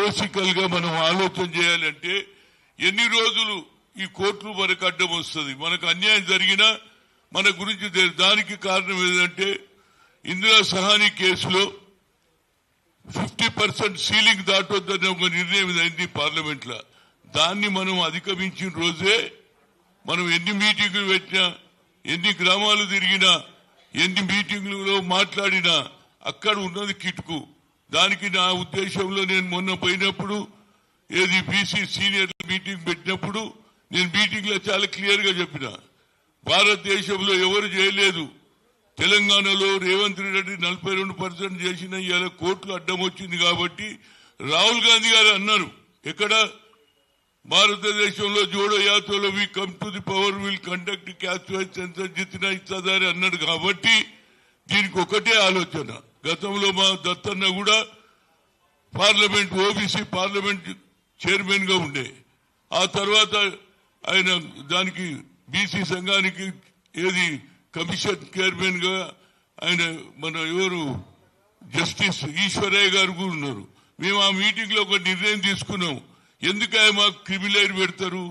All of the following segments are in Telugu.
లాజికల్ గా మనం ఆలోచన చేయాలంటే ఎన్ని రోజులు ఈ కోర్టులు మనకు అడ్డం వస్తుంది? మనకు అన్యాయం జరిగినా మన గురించి దానికి కారణం ఏంటంటే ఇందిరా సహాని కేసులో 50% సీలింగ్ దాటొద్దని ఒక నిర్ణయం అయింది పార్లమెంట్ లో. దాన్ని మనం అధిగమించిన రోజే మనం ఎన్ని మీటింగులు పెట్టినా, ఎన్ని గ్రామాలు తిరిగినా, ఎన్ని మీటింగులలో మాట్లాడినా అక్కడ ఉన్నది కిటుకు. దానికి నా ఉద్దేశంలో నేను మొన్న పోయినప్పుడు ఏది బీసీ సీనియర్ మీటింగ్ పెట్టినప్పుడు నేను మీటింగ్ లో చాలా క్లియర్ గా చెప్పిన, భారతదేశంలో ఎవరు చేయలేదు. తెలంగాణలో రేవంత్ రెడ్డి 42% చేసిన ఇవాళ కోర్టులు అడ్డం వచ్చింది కాబట్టి రాహుల్ గాంధీ గారు అన్నారు, ఎక్కడ భారతదేశంలో జోడో యాత్రలో we come to the power will conduct caste wise census జితినా ఇస్తాదారి అన్నాడు. కాబట్టి దీనికి ఒకటే ఆలోచన. గతంలో మా దత్తన్న కూడా పార్లమెంట్ ఓబీసీ పార్లమెంట్ చైర్మన్ గా ఉండే, ఆ తర్వాత ఆయన దానికి బీసీ సంఘానికి ఏది కమిషన్ చైర్మన్ గా ఆయన మన ఎవరు జస్టిస్ ఈశ్వరయ్య గారు కూడా ఉన్నారు. మేము ఆ మీటింగ్ లో ఒక నిర్ణయం తీసుకున్నాం, ఎందుకు మాకు క్రిమినల్ పెడతారు,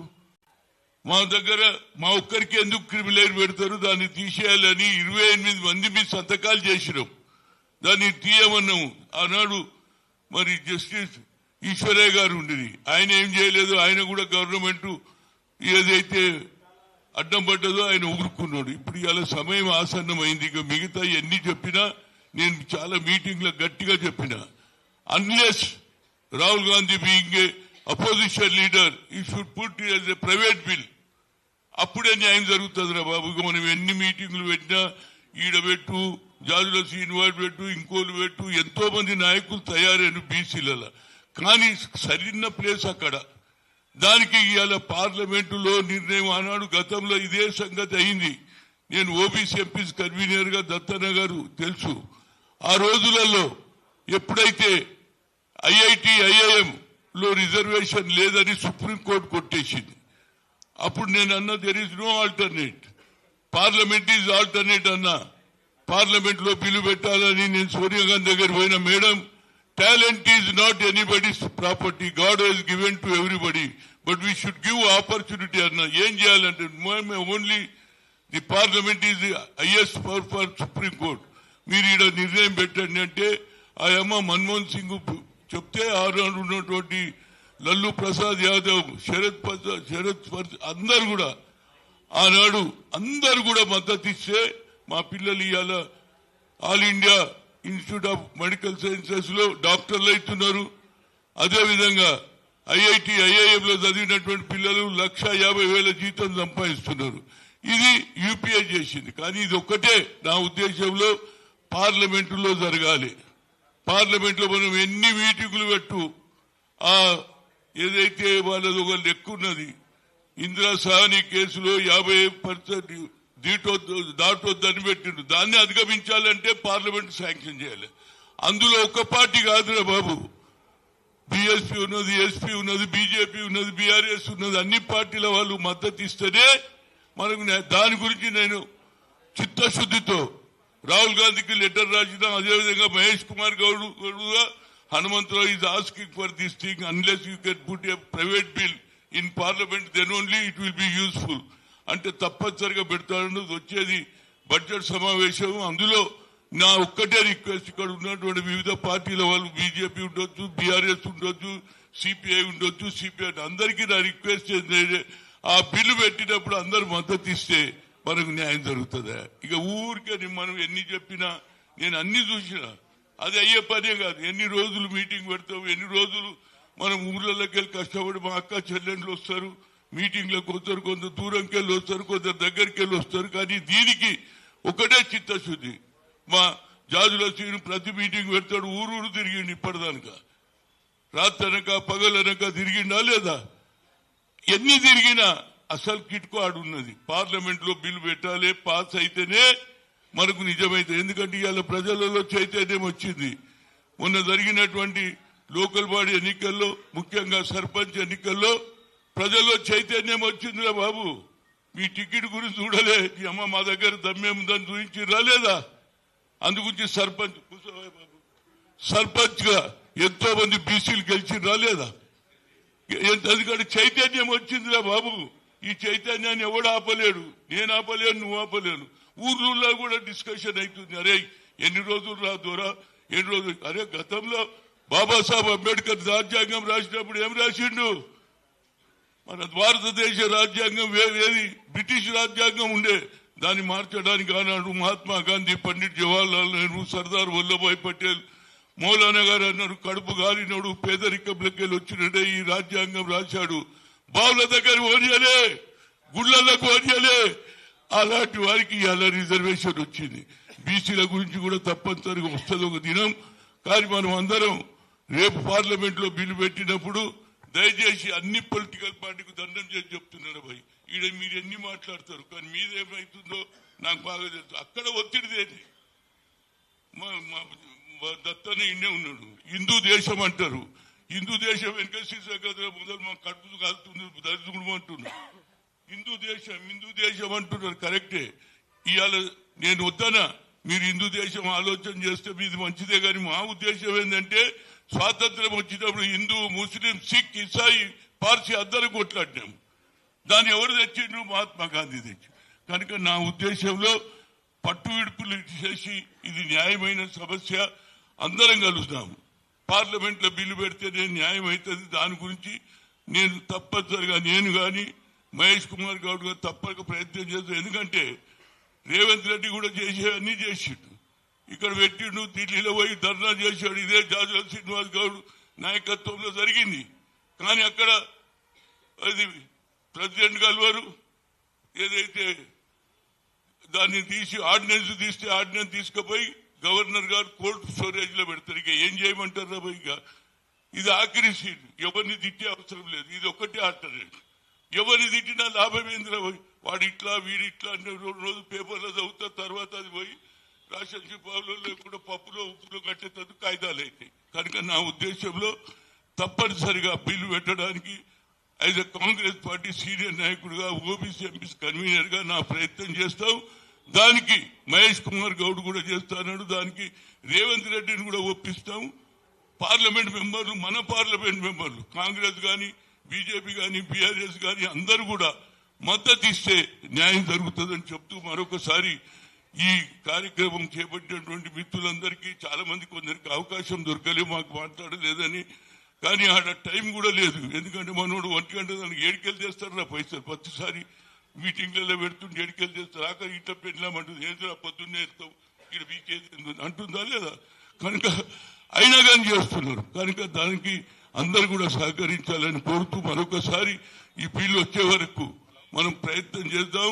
మా దగ్గర మా ఒక్కరికి ఎందుకు క్రిమినల్ పెడతారు, దాన్ని తీసేయాలని 28 మంది మీద సంతకాలు చేసినాం. దాన్ని తీయమన్నాము. ఆనాడు మరి జస్టిస్ ఈశ్వరయ్య గారు ఉండేది, ఆయన ఏం చేయలేదు. ఆయన కూడా గవర్నమెంట్ ఏదైతే అడ్డం పడ్డదో ఆయన ఊరుకున్నాడు. ఇప్పుడు ఇలా సమయం ఆసన్నమైంది. ఇక మిగతా ఎన్ని చెప్పినా నేను చాలా మీటింగ్ లో గట్టిగా చెప్పిన, unless Rahul Gandhi being a opposition leader he should put as a private bill, అప్పుడే న్యాయం జరుగుతుంది రా బాబు. మనం ఎన్ని మీటింగ్లు పెట్టినా ఈడబెట్టు, జాజుల శ్రీనివాస్ పెట్టు, ఇంకోలు పెట్టు, ఎంతో మంది నాయకులు తయారైన బీసీలలో, కానీ సరైన ప్లేస్ అక్కడ. దానికి ఇవాళ పార్లమెంటులో నిర్ణయం ఆనాడు గతంలో ఇదే సంగతి అయింది. నేను ఓబీసీ ఎంపీస్ కన్వీనర్ గా దత్తన్న గారు తెలుసు. ఆ రోజులలో ఎప్పుడైతే ఐఐటి ఐఐఎం లో రిజర్వేషన్ లేదని సుప్రీంకోర్టు కొట్టేసింది, అప్పుడు నేను అన్నా there is no alternate, parliament is alternate అన్నా. పార్లమెంట్ లో బిల్లు పెట్టాలని నేను సోనియా గాంధీ దగ్గర పోయిన, madam talent is not anybody's property, God has given to everybody, but we should give opportunity అన్నా. ఏం చేయాలంటే only the parliament is highest power for supreme court, మీరు ఈడ నిర్ణయం పెట్టండి అంటే ఆ అమ్మ మన్మోహన్ సింగ్ చెప్తే ఆనాడు ఉన్నటువంటి లల్లు ప్రసాద్ యాదవ్, శరత్ అందరు కూడా ఆనాడు అందరు కూడా మద్దతు ఇస్తే మా పిల్లలు ఇవాళ all India institute of medical sciences లో డాక్టర్లు అవుతున్నారు. అదేవిధంగా ఐఐటి ఐఐఎం లో చదివినటువంటి పిల్లలు 1,50,000 జీతం సంపాదిస్తున్నారు. ఇది యూపీఏ చేసింది. కానీ ఇది ఒక్కటే నా ఉద్దేశంలో పార్లమెంటులో జరగాలి. పార్లమెంట్ లో మనం ఎన్ని మీటింగులు పెట్టు, ఆ ఏదైతే వాళ్ళది ఒక లెక్క ఉన్నది, ఇందిరా సహాని కేసులో 50% దాటొద్దని పెట్టిండు. దాన్ని అధిగమించాలంటే పార్లమెంట్ శాంక్షన్ చేయాలి. అందులో ఒక్క పార్టీ కాదురా బాబు, బీఎస్పీ ఉన్నది, ఎస్పీ ఉన్నది, బీజేపీ ఉన్నది, బీఆర్ఎస్ ఉన్నది, అన్ని పార్టీల వాళ్ళు మద్దతు ఇస్తేనే మనకు. దాని గురించి నేను చిత్తశుద్ధితో రాహుల్ గాంధీకి లెటర్ రాసిన, అదేవిధంగా మహేష్ కుమార్ గౌడ్ కూడా Hanumantha Rao is asking for this thing, unless you can put a private bill in parliament then only it will be useful అంటే తప్పనిసరిగా పెడతానన్నది. వచ్చేది బడ్జెట్ సమావేశం, అందులో నా ఒక్కటే రిక్వెస్ట్, ఇక్కడ ఉన్నటువంటి వివిధ పార్టీల వాళ్ళు, బీజేపీ ఉండొచ్చు, బీఆర్ఎస్ ఉండొచ్చు, సిపిఐ ఉండొచ్చు, సిపిఐ, అందరికీ నా రిక్వెస్ట్ ఏంటంటే ఆ బిల్లు పెట్టినప్పుడు అందరు మద్దతు ఇస్తే మనకు న్యాయం జరుగుతుందా. ఇక ఊరికే మనం ఎన్ని చెప్పినా, నేను అన్ని చూసినా అది అయ్యే పనే కాదు. ఎన్ని రోజులు మీటింగ్ పెడతావు, ఎన్ని రోజులు మనం ఊర్లలోకి వెళ్ళి కష్టపడి, మా అక్క చెల్లెండ్లు వస్తారు మీటింగ్లకు వస్తారు, కొంత దూరంకి వెళ్ళి వస్తారు, కొందరు దగ్గరికి వెళ్ళి వస్తారు. కానీ దీనికి ఒకటే చిత్తశుద్ధి. మా జాజుల శ్రీను ప్రతి మీటింగ్ పెడతాడు, ఊరూరు తిరిగిండు ఇప్పటిదానిక, రాత్రనక పగలనక తిరిగిండా లేదా? ఎన్ని తిరిగినా అసలు కిట్కు ఆడున్నది. పార్లమెంట్ లో బిల్లు పెట్టాలి, పాస్ అయితేనే మనకు నిజమైతే. ఎందుకంటే ఇవాళ ప్రజలలో చైతన్యం వచ్చింది. మొన్న జరిగినటువంటి లోకల్ బాడీ ఎన్నికల్లో, ముఖ్యంగా సర్పంచ్ ఎన్నికల్లో ప్రజల్లో చైతన్యం వచ్చిందిరా బాబు. మీ టికెట్ గురించి చూడలే, ఈ అమ్మ మా దగ్గర దమ్మేముందని చూపించి రాలేదా? అందుగురించి సర్పంచ్ గా ఎంతో మంది బీసీలు గెలిచిరా లేదా? ఎందుకంటే చైతన్యం వచ్చిందిరా బాబు. ఈ చైతన్యాన్ని ఎవడు ఆపలేడు. నేను ఆపలేను, నువ్వు ఆపలేను. ఊర్లలో కూడా డిస్కషన్ అవుతుంది. అరే ఎన్ని రోజులు రా దూరా, ఎన్ని రోజులు. అరే గతంలో బాబాసాహెబ్ అంబేద్కర్ రాజ్యాంగం రాసినప్పుడు ఏం రాసిండు? మన భారతదేశ రాజ్యాంగం ఏది? బ్రిటిష్ రాజ్యాంగం ఉండే. దాన్ని మార్చడానికి ఆనాడు మహాత్మా గాంధీ, పండిట్ జవహర్లాల్ నెహ్రూ, సర్దార్ వల్లభాయ్ పటేల్, మౌలానా గారు అన్నారు. కడుపు గాలినోడు పేదరికంలోకి వచ్చినట్టే ఈ రాజ్యాంగం రాశాడు. బావుల దగ్గర ఓడియలే, గుళ్ళకు ఓడియలే. అలాంటి వారికి ఇలా రిజర్వేషన్ వచ్చింది. బీసీల గురించి కూడా తప్పనిసరిగా వస్తుంది ఒక దినం. కానీ మనం అందరం రేపు పార్లమెంట్ లో బిల్లు పెట్టినప్పుడు దయచేసి అన్ని పొలిటికల్ పార్టీకి దండం చేసి చెప్తున్నారు. భయ్ ఈడ మీరు ఎన్ని మాట్లాడతారు, కానీ మీదేమవుతుందో నాకు బాగా తెలుసు. అక్కడ ఒత్తిడి దేని? దత్తన ఇన్నే ఉన్నాడు. హిందూ దేశం అంటారు. హిందూ దేశం వెంకటేశ్వర మొదలు మా కడుపు కాలుతుంది, దరిద్రం అంటున్నారు. హిందూ దేశం అంటున్నారు. కరెక్టే. ఇవాళ నేను వద్దనా, మీరు హిందూ దేశం ఆలోచన చేస్తే మీది మంచిదే. కానీ మా ఉద్దేశం ఏంటంటే స్వాతంత్రం వచ్చినప్పుడు హిందూ, ముస్లిం, సిక్, ఇసాయి, పార్సీ అందరూ కొట్లాడినాం. దాన్ని ఎవరు తెచ్చిండ్రు? మహాత్మా గాంధీ తెచ్చి. కనుక నా ఉద్దేశంలో పట్టు విడుపులు చేసి ఇది న్యాయమైన సమస్య, అందరం కలుస్తాము. పార్లమెంట్ లో బిల్లు పెడితేనే న్యాయం అవుతుంది. దాని గురించి నేను తప్పనిసరిగా నేను కానీ మహేష్ కుమార్ గౌడ్ గారు తప్పక ప్రయత్నం చేస్తాను. ఎందుకంటే రేవంత్ రెడ్డి కూడా అన్ని చేసిండు. ఇక్కడ పెట్టిండు, ఢిల్లీలో పోయి ధర్నా చేశాడు. ఇదే జాజుల శ్రీనివాస్ గౌడ్ నాయకత్వంలో జరిగింది. కానీ అక్కడ అది ప్రెసిడెంట్ కలవరు. ఏదైతే దాన్ని తీసి ఆర్డినెన్స్ తీస్తే ఆర్డినెన్స్ తీసుకుపోయి గవర్నర్ గారు కోల్డ్ స్టోరేజ్ లో పెడతారు. ఇక ఏం చేయమంటారు? ఇక ఇది ఆఖరి సీట్. ఎవరిని తిట్టే అవసరం లేదు. ఇది ఒక్కటే ఆల్టర్నేట్. ఎవరిని తిట్టినా లాభం ఏందిరా? వాడు ఇట్లా వీడి ఇట్లా అంటే రోజు పేపర్లో చదువుతా, తర్వాత అది పోయి రేషన్ షిప్లో లేకుండా పప్పులో ఉప్పులో కట్టేందుకు కాయిదాలు అవుతాయి. కనుక నా ఉద్దేశంలో తప్పనిసరిగా బిల్లు పెట్టడానికి as a Congress party senior నాయకుడిగా, ఓబీసీ ఎంపీస్ కన్వీనర్ గా నా ప్రయత్నం చేస్తాం. దానికి మహేష్ కుమార్ గౌడ్ కూడా చేస్తాడు. దానికి రేవంత్ రెడ్డిని కూడా ఒప్పిస్తాం. పార్లమెంట్ మెంబర్లు, మన పార్లమెంట్ మెంబర్లు, కాంగ్రెస్ గాని, బీజేపీ గాని, బీఆర్ఎస్ గాని అందరూ కూడా మద్దతు ఇస్తే న్యాయం జరుగుతుందని చెప్తూ మరొకసారి ఈ కార్యక్రమం చేపట్టినటువంటి మిత్రులందరికీ, చాలా మంది కొందరికి అవకాశం దొరకలేదు, మాకు మాట్లాడలేదని. కానీ ఆడ టైం కూడా లేదు. ఎందుకంటే మనోడు 1 గంట దానికి 7 గంటలు చేస్తారు నా పైసలు. ప్రతిసారి మీటింగ్లలో పెడుతుంటే 7 గంటలు చేస్తారు. ఆఖరి ఇంట్లో పెట్టినామంటుంది. ఏంటో పొద్దున్నే ఇస్తాం, ఇక్కడ వీకేది అంటుందా లేదా? కనుక అయినా కానీ చేస్తున్నారు. కనుక దానికి అందరు కూడా సహకరించాలని కోరుతూ మరొకసారి ఈ బిల్లు వచ్చే వరకు మనం ప్రయత్నం చేద్దాం.